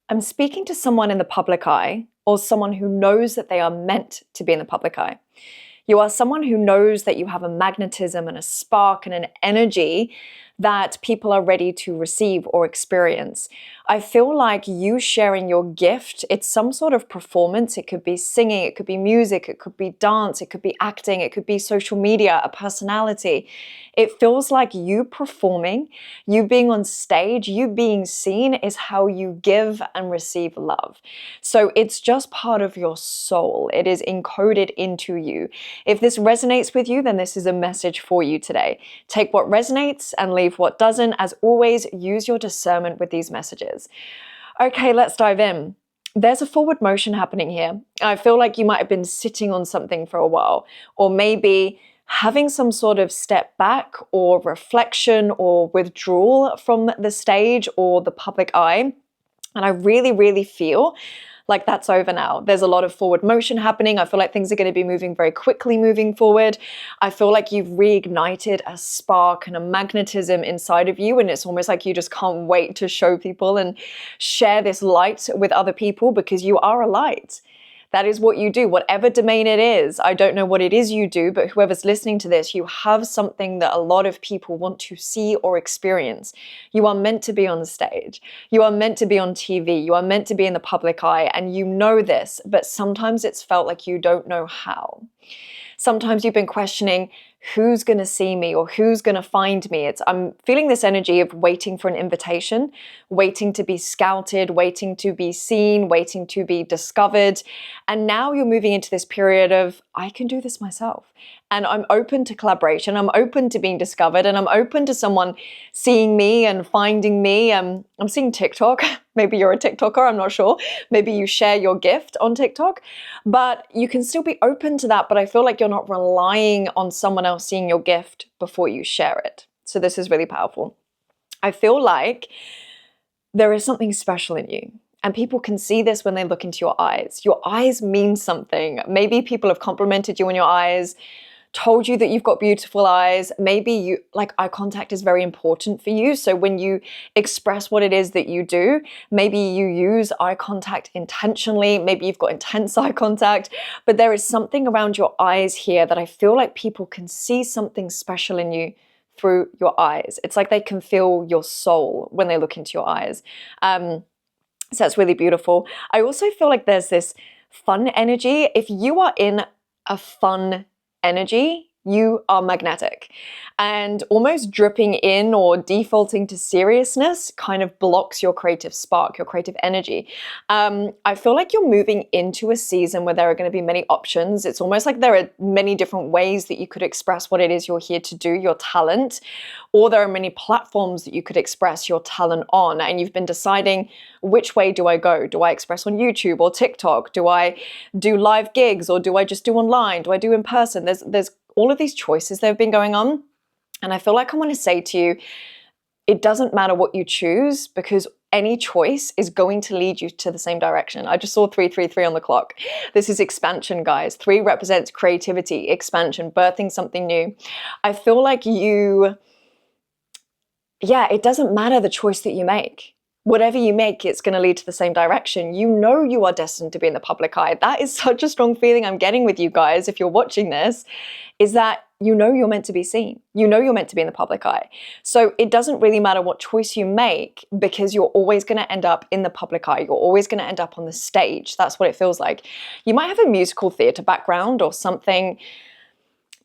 I'm speaking to someone in the public eye or someone who knows that they are meant to be in the public eye. You are someone who knows that you have a magnetism and a spark and an energy that people are ready to receive or experience. I feel like you sharing your gift, it's some sort of performance. It could be singing, it could be music, it could be dance, it could be acting, it could be social media, a personality. It feels like you performing, you being on stage, you being seen is how you give and receive love. So it's just part of your soul. It is encoded into you. If this resonates with you, then this is a message for you today. Take what resonates and leave what doesn't. As always, use your discernment with these messages. Okay, let's dive in. There's a forward motion happening here. I feel like you might have been sitting on something for a while, or maybe having some sort of step back or reflection or withdrawal from the stage or the public eye. And I really, really feel like that's over now. There's a lot of forward motion happening. I feel like things are going to be moving very quickly moving forward. I feel like you've reignited a spark and a magnetism inside of you. And it's almost like you just can't wait to show people and share this light with other people because you are a light. That is what you do, whatever domain it is. I don't know what it is you do, but whoever's listening to this, you have something that a lot of people want to see or experience. You are meant to be on the stage. You are meant to be on TV. You are meant to be in the public eye, and you know this, but sometimes it's felt like you don't know how. Sometimes you've been questioning who's going to see me or who's going to find me. I'm feeling this energy of waiting for an invitation, waiting to be scouted, waiting to be seen, waiting to be discovered. And now you're moving into this period of, I can do this myself. And I'm open to collaboration. I'm open to being discovered, and I'm open to someone seeing me and finding me. I'm seeing TikTok. Maybe you're a TikToker, I'm not sure. Maybe you share your gift on TikTok, but you can still be open to that. But I feel like you're not relying on someone else seeing your gift before you share it. So this is really powerful. I feel like there is something special in you. And people can see this when they look into your eyes. Your eyes mean something. Maybe people have complimented you on your eyes, told you that you've got beautiful eyes. Maybe eye contact is very important for you. So when you express what it is that you do, maybe you use eye contact intentionally. Maybe you've got intense eye contact, but there is something around your eyes here that I feel like people can see something special in you through your eyes. It's like they can feel your soul when they look into your eyes. So that's really beautiful. I also feel like there's this fun energy. If you are in a fun energy, you are magnetic, and almost dripping in or defaulting to seriousness kind of blocks your creative spark, your creative energy. I feel like you're moving into a season where there are going to be many options. It's almost like there are many different ways that you could express what it is you're here to do, your talent, or there are many platforms that you could express your talent on, and you've been deciding, which way do I go? Do I express on YouTube or TikTok? Do I do live gigs, or do I just do online? Do I do in person? There's all of these choices that have been going on. And I feel like I want to say to you, it doesn't matter what you choose, because any choice is going to lead you to the same direction. I just saw 333 on the clock. This is expansion, guys. 3 represents creativity, expansion, birthing something new. I feel like it doesn't matter the choice that you make. Whatever you make, it's going to lead to the same direction. You know you are destined to be in the public eye. That is such a strong feeling I'm getting with you guys, if you're watching this, is that you know you're meant to be seen. You know you're meant to be in the public eye. So it doesn't really matter what choice you make, because you're always going to end up in the public eye. You're always going to end up on the stage. That's what it feels like. You might have a musical theatre background or something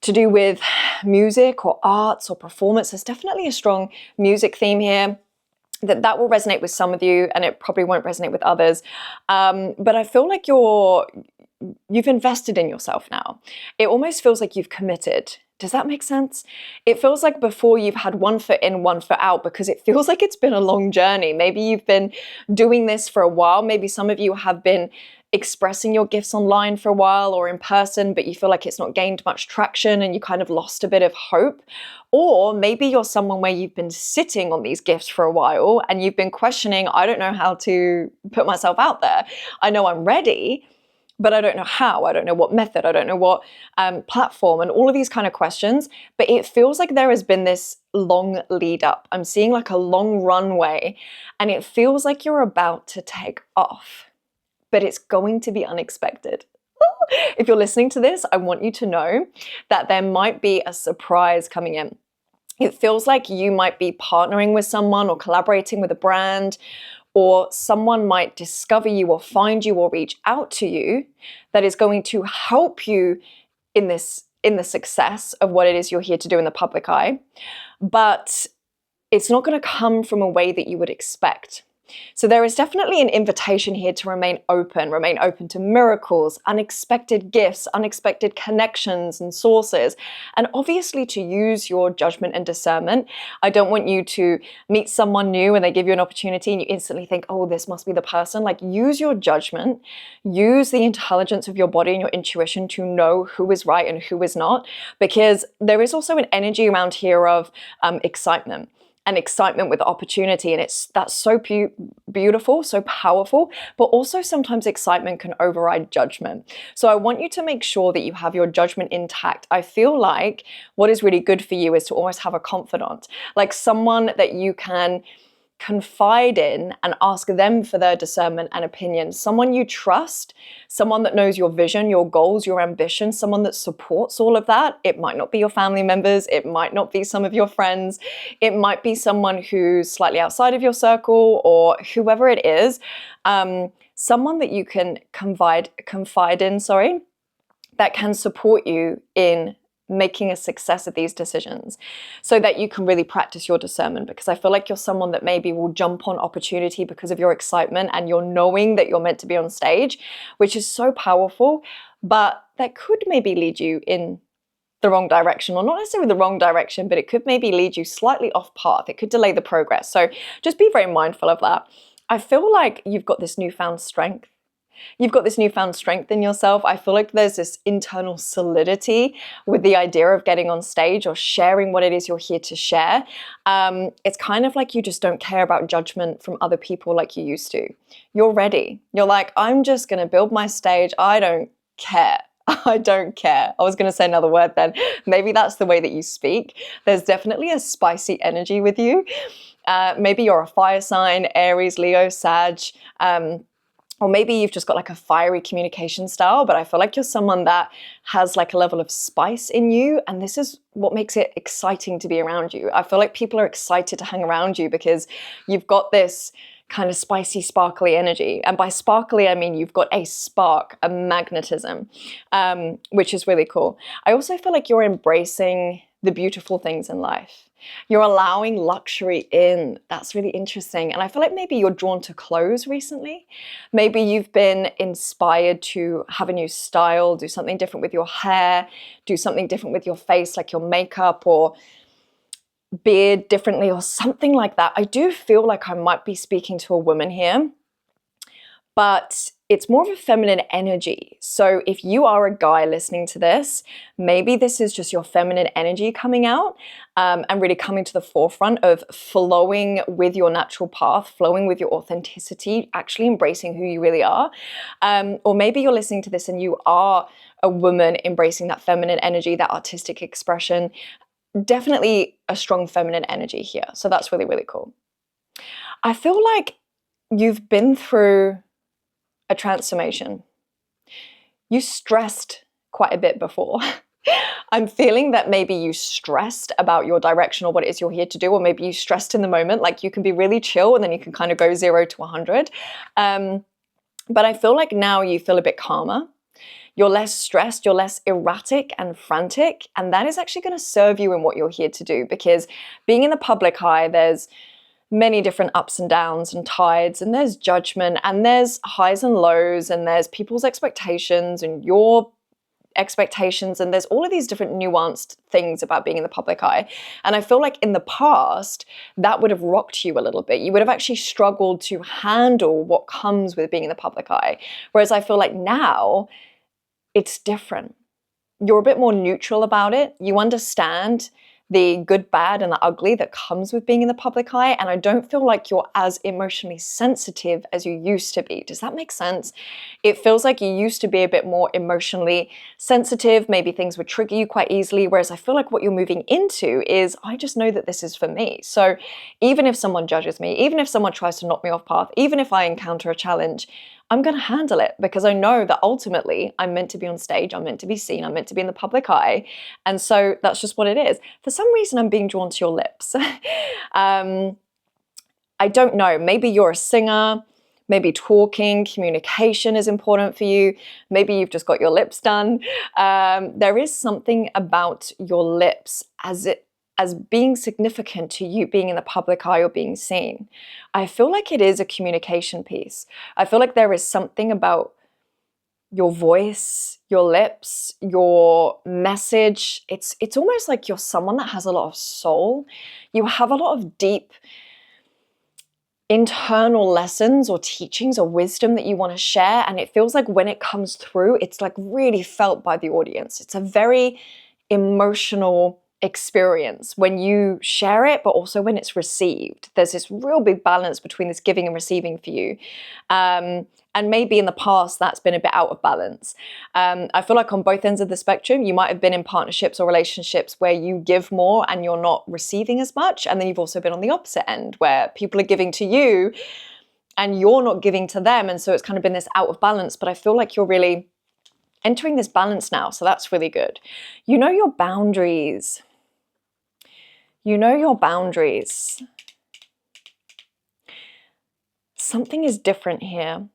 to do with music or arts or performance. There's definitely a strong music theme here. That will resonate with some of you, and it probably won't resonate with others. But I feel like you've invested in yourself now. It almost feels like you've committed. Does that make sense? It feels like before you've had one foot in, one foot out, because it feels like it's been a long journey. Maybe you've been doing this for a while. Maybe some of you have been expressing your gifts online for a while or in person, but you feel like it's not gained much traction and you kind of lost a bit of hope. Or maybe you're someone where you've been sitting on these gifts for a while and you've been questioning, I don't know how to put myself out there. I know I'm ready, but I don't know how, I don't know what method, I don't know what platform, and all of these kind of questions. But it feels like there has been this long lead up. I'm seeing like a long runway, and it feels like you're about to take off, but it's going to be unexpected. If you're listening to this, I want you to know that there might be a surprise coming in. It feels like you might be partnering with someone or collaborating with a brand, or someone might discover you or find you or reach out to you that is going to help you in the success of what it is you're here to do in the public eye. But it's not going to come from a way that you would expect. So there is definitely an invitation here to remain open to miracles, unexpected gifts, unexpected connections and sources, and obviously to use your judgment and discernment. I don't want you to meet someone new and they give you an opportunity and you instantly think, oh, this must be the person. Like, use your judgment, use the intelligence of your body and your intuition to know who is right and who is not, because there is also an energy around here of excitement. And excitement with opportunity, and that's so beautiful, so powerful, but also sometimes excitement can override judgment. So I want you to make sure that you have your judgment intact. I feel like what is really good for you is to almost have a confidant, like someone that you can confide in and ask them for their discernment and opinion. Someone you trust, someone that knows your vision, your goals, your ambition, someone that supports all of that. It might not be your family members, it might not be some of your friends, it might be someone who's slightly outside of your circle, or whoever it is, someone that you can confide in, that can support you in making a success of these decisions, so that you can really practice your discernment. Because I feel like you're someone that maybe will jump on opportunity because of your excitement and your knowing that you're meant to be on stage, which is so powerful, but that could maybe lead you in the wrong direction, or not necessarily the wrong direction, but it could maybe lead you slightly off path. It could delay the progress. So just be very mindful of that. I feel like you've got this newfound strength. You've got this newfound strength in yourself. I feel like there's this internal solidity with the idea of getting on stage or sharing what it is you're here to share. It's kind of like you just don't care about judgment from other people like you used to. You're ready. You're like, I'm just going to build my stage. I don't care. I don't care. I was going to say another word then. Maybe that's the way that you speak. There's definitely a spicy energy with you. Maybe you're a fire sign, Aries, Leo, Sag, or maybe you've just got like a fiery communication style, but I feel like you're someone that has like a level of spice in you, and this is what makes it exciting to be around you. I feel like people are excited to hang around you because you've got this kind of spicy, sparkly energy. And by sparkly, I mean you've got a spark, a magnetism, which is really cool. I also feel like you're embracing the beautiful things in life. You're allowing luxury in. That's really interesting. And I feel like maybe you're drawn to clothes recently. Maybe you've been inspired to have a new style, do something different with your hair, do something different with your face, like your makeup or beard differently or something like that. I do feel like I might be speaking to a woman here, but it's more of a feminine energy. So if you are a guy listening to this, maybe this is just your feminine energy coming out and really coming to the forefront of flowing with your natural path, flowing with your authenticity, actually embracing who you really are. Or maybe you're listening to this and you are a woman embracing that feminine energy, that artistic expression. Definitely a strong feminine energy here. So that's really, really cool. I feel like you've been through a transformation. You stressed quite a bit before. I'm feeling that maybe you stressed about your direction or what it is you're here to do, or maybe you stressed in the moment. Like, you can be really chill and then you can kind of go 0 to 100. But I feel like now you feel a bit calmer. You're less stressed, you're less erratic and frantic, and that is actually going to serve you in what you're here to do, because being in the public eye, there's many different ups and downs and tides, and there's judgment, and there's highs and lows, and there's people's expectations and your expectations, and there's all of these different nuanced things about being in the public eye. And I feel like in the past, that would have rocked you a little bit. You would have actually struggled to handle what comes with being in the public eye. Whereas I feel like now, it's different. You're a bit more neutral about it. You understand the good, bad, and the ugly that comes with being in the public eye. And I don't feel like you're as emotionally sensitive as you used to be. Does that make sense? It feels like you used to be a bit more emotionally sensitive. Maybe things would trigger you quite easily. Whereas I feel like what you're moving into is, I just know that this is for me. So even if someone judges me, even if someone tries to knock me off path, even if I encounter a challenge, I'm going to handle it because I know that ultimately I'm meant to be on stage, I'm meant to be seen, I'm meant to be in the public eye. And so that's just what it is. For some reason, I'm being drawn to your lips. I don't know, maybe you're a singer, maybe talking, communication is important for you. Maybe you've just got your lips done. There is something about your lips as being significant to you being in the public eye or being seen. I feel like it is a communication piece. I feel like there is something about your voice, your lips, your message. It's almost like you're someone that has a lot of soul. You have a lot of deep internal lessons or teachings or wisdom that you want to share. And it feels like when it comes through, it's like really felt by the audience. It's a very emotional experience when you share it, but also when it's received. There's this real big balance between this giving and receiving for you. And maybe in the past that's been a bit out of balance. I feel like on both ends of the spectrum, you might have been in partnerships or relationships where you give more and you're not receiving as much. And then you've also been on the opposite end where people are giving to you and you're not giving to them. And so it's kind of been this out of balance. But I feel like you're really entering this balance now. So that's really good. You know your boundaries. You know your boundaries. Something is different here.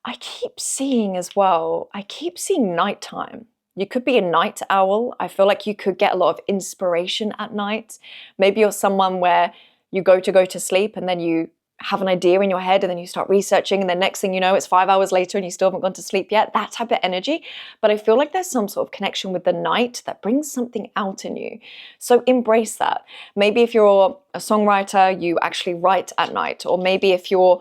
I keep seeing as well, I keep seeing nighttime. You could be a night owl. I feel like you could get a lot of inspiration at night. Maybe you're someone where you go to sleep and then you have an idea in your head and then you start researching and the next thing you know, it's 5 hours later and you still haven't gone to sleep yet. That type of energy. But I feel like there's some sort of connection with the night that brings something out in you. So embrace that. Maybe if you're a songwriter, you actually write at night. Or maybe if you're,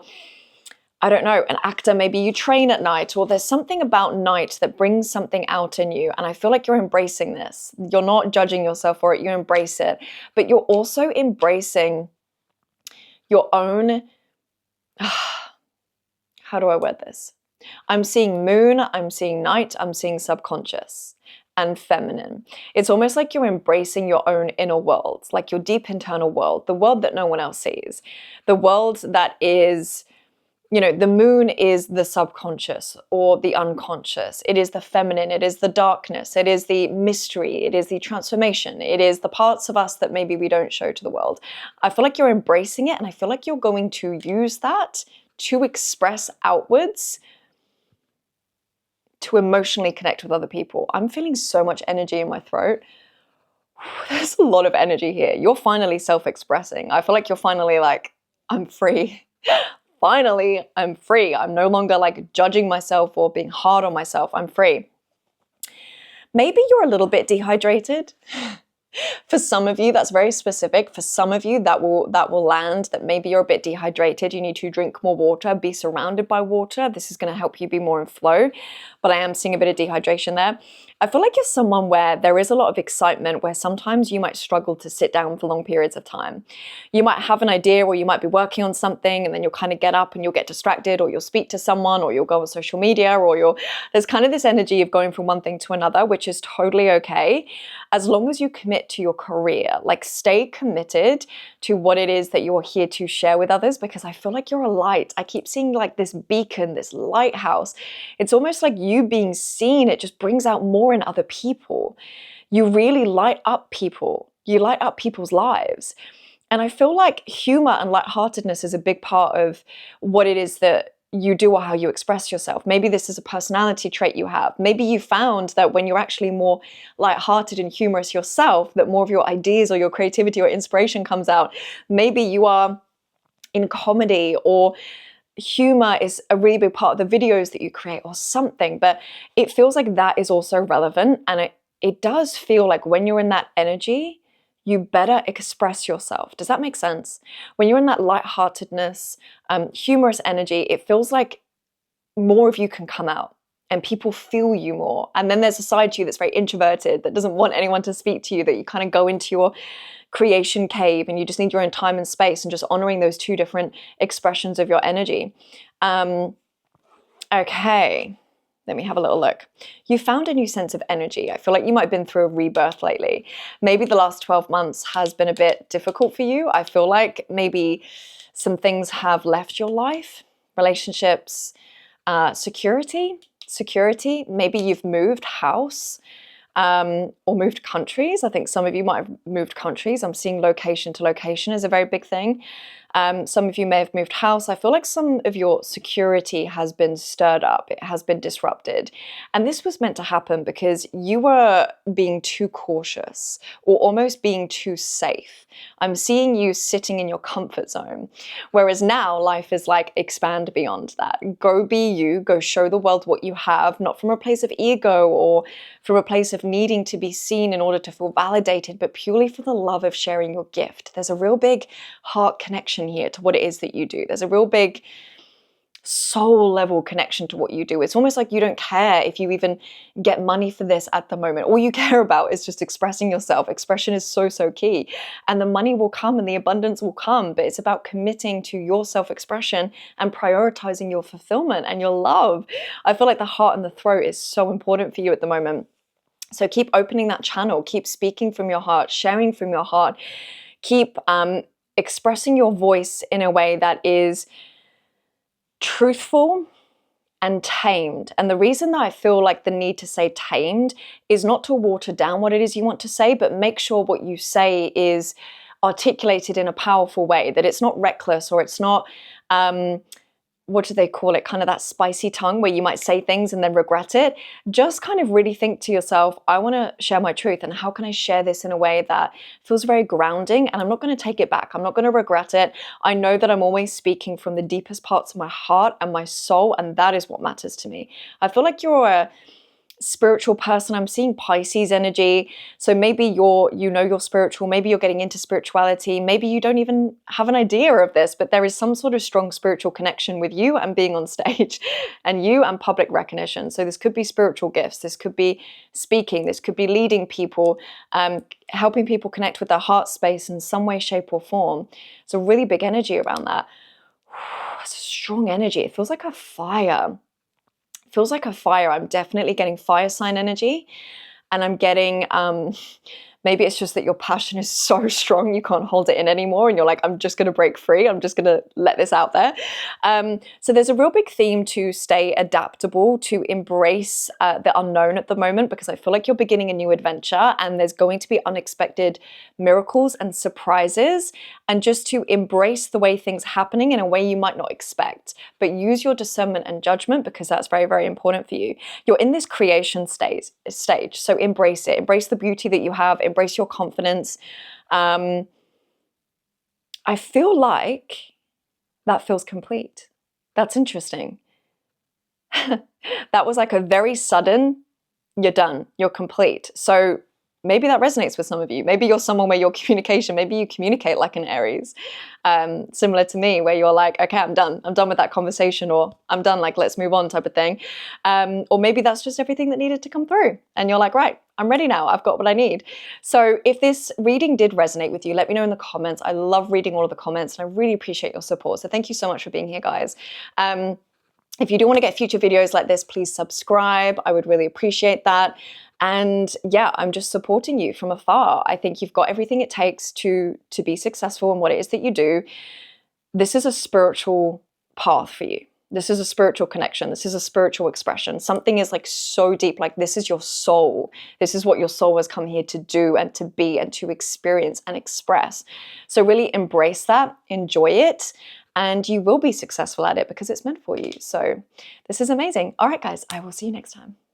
I don't know, an actor, maybe you train at night, or there's something about night that brings something out in you. And I feel like you're embracing this. You're not judging yourself for it, you embrace it. But you're also embracing your own, how do I word this? I'm seeing moon, I'm seeing night, I'm seeing subconscious and feminine. It's almost like you're embracing your own inner world, like your deep internal world, the world that no one else sees, the world that is, you know, the moon is the subconscious or the unconscious. It is the feminine. It is the darkness. It is the mystery. It is the transformation. It is the parts of us that maybe we don't show to the world. I feel like you're embracing it, and I feel like you're going to use that to express outwards, to emotionally connect with other people. I'm feeling so much energy in my throat. There's a lot of energy here. You're finally self-expressing. I feel like you're finally like, I'm free. Finally, I'm free. I'm no longer like judging myself or being hard on myself. I'm free. Maybe you're a little bit dehydrated. For some of you, that's very specific. For some of you, that will land that maybe you're a bit dehydrated. You need to drink more water, be surrounded by water. This is going to help you be more in flow. But I am seeing a bit of dehydration there. I feel like you're someone where there is a lot of excitement, where sometimes you might struggle to sit down for long periods of time. You might have an idea, or you might be working on something and then you'll kind of get up and you'll get distracted, or you'll speak to someone, or you'll go on social media, or there's kind of this energy of going from one thing to another, which is totally okay. As long as you commit to your career, like stay committed to what it is that you're here to share with others, because I feel like you're a light. I keep seeing like this beacon, this lighthouse. It's almost like you being seen, it just brings out more in other people. You really light up people. You light up people's lives. And I feel like humor and lightheartedness is a big part of what it is that you do or how you express yourself. Maybe this is a personality trait you have. Maybe you found that when you're actually more lighthearted and humorous yourself, that more of your ideas or your creativity or inspiration comes out. Maybe you are in comedy, or humor is a really big part of the videos that you create or something, but it feels like that is also relevant. And it does feel like when you're in that energy, you better express yourself. Does that make sense? When you're in that lightheartedness, humorous energy, it feels like more of you can come out. and people feel you more. And then there's a side to you that's very introverted, that doesn't want anyone to speak to you, that you kind of go into your creation cave and you just need your own time and space, and just honoring those two different expressions of your energy. Okay, let me have a little look. You found a new sense of energy. I feel like you might have been through a rebirth lately. Maybe the last 12 months has been a bit difficult for you. I feel like maybe some things have left your life, relationships, security. Maybe you've moved house, or moved countries. I think some of you might have moved countries. I'm seeing location to location is a very big thing. Some of you may have moved house. I feel like some of your security has been stirred up. It has been disrupted. And this was meant to happen because you were being too cautious, or almost being too safe. I'm seeing you sitting in your comfort zone. Whereas now life is like, expand beyond that. Go be you, go show the world what you have, not from a place of ego or from a place of needing to be seen in order to feel validated, but purely for the love of sharing your gift. There's a real big heart connection here to what it is that you do. There's a real big soul level connection to what you do. It's almost like you don't care if you even get money for this at the moment. All you care about is just expressing yourself. Expression is so, so key. And the money will come and the abundance will come, but it's about committing to your self-expression and prioritizing your fulfillment and your love. I feel like the heart and the throat is so important for you at the moment. So keep opening that channel, keep speaking from your heart, sharing from your heart, keep expressing your voice in a way that is truthful and tamed. And the reason that I feel like the need to say tamed is not to water down what it is you want to say, but make sure what you say is articulated in a powerful way, that it's not reckless, or it's not, what do they call it? Kind of that spicy tongue where you might say things and then regret it. Just kind of really think to yourself, I want to share my truth, and how can I share this in a way that feels very grounding, and I'm not going to take it back. I'm not going to regret it. I know that I'm always speaking from the deepest parts of my heart and my soul, and that is what matters to me. I feel like you're a spiritual person. I'm seeing Pisces energy. So maybe you're spiritual, maybe you're getting into spirituality, maybe you don't even have an idea of this, but there is some sort of strong spiritual connection with you and being on stage and you and public recognition. So this could be spiritual gifts, this could be speaking, this could be leading people, helping people connect with their heart space in some way, shape or form. It's a really big energy around that. It's a strong energy. It feels like a fire. Feels like a fire. I'm definitely getting fire sign energy, and I'm getting maybe it's just that your passion is so strong you can't hold it in anymore, and you're like, I'm just going to break free, I'm just going to let this out there. So there's a real big theme to stay adaptable, to embrace the unknown at the moment, because I feel like you're beginning a new adventure and there's going to be unexpected miracles and surprises, and just to embrace the way things happening in a way you might not expect, but use your discernment and judgment, because that's very, very important for you. You're in this creation stage, so embrace it. Embrace the beauty that you have, embrace your confidence. I feel like that feels complete. That's interesting. That was like a very sudden, you're done, you're complete. So maybe that resonates with some of you. Maybe you're someone where your communication, maybe you communicate like an Aries, similar to me, where you're like, okay, I'm done with that conversation, or I'm done, like, let's move on type of thing. Or maybe that's just everything that needed to come through. And you're like, right, I'm ready now. I've got what I need. So if this reading did resonate with you, let me know in the comments. I love reading all of the comments and I really appreciate your support. So thank you so much for being here, guys. If you do want to get future videos like this, please subscribe. I would really appreciate that. And yeah, I'm just supporting you from afar. I think you've got everything it takes to be successful in what it is that you do. This is a spiritual path for you. This is a spiritual connection. This is a spiritual expression. Something is like so deep, like this is your soul. This is what your soul has come here to do and to be and to experience and express. So really embrace that, enjoy it, and you will be successful at it because it's meant for you. So this is amazing. All right, guys, I will see you next time.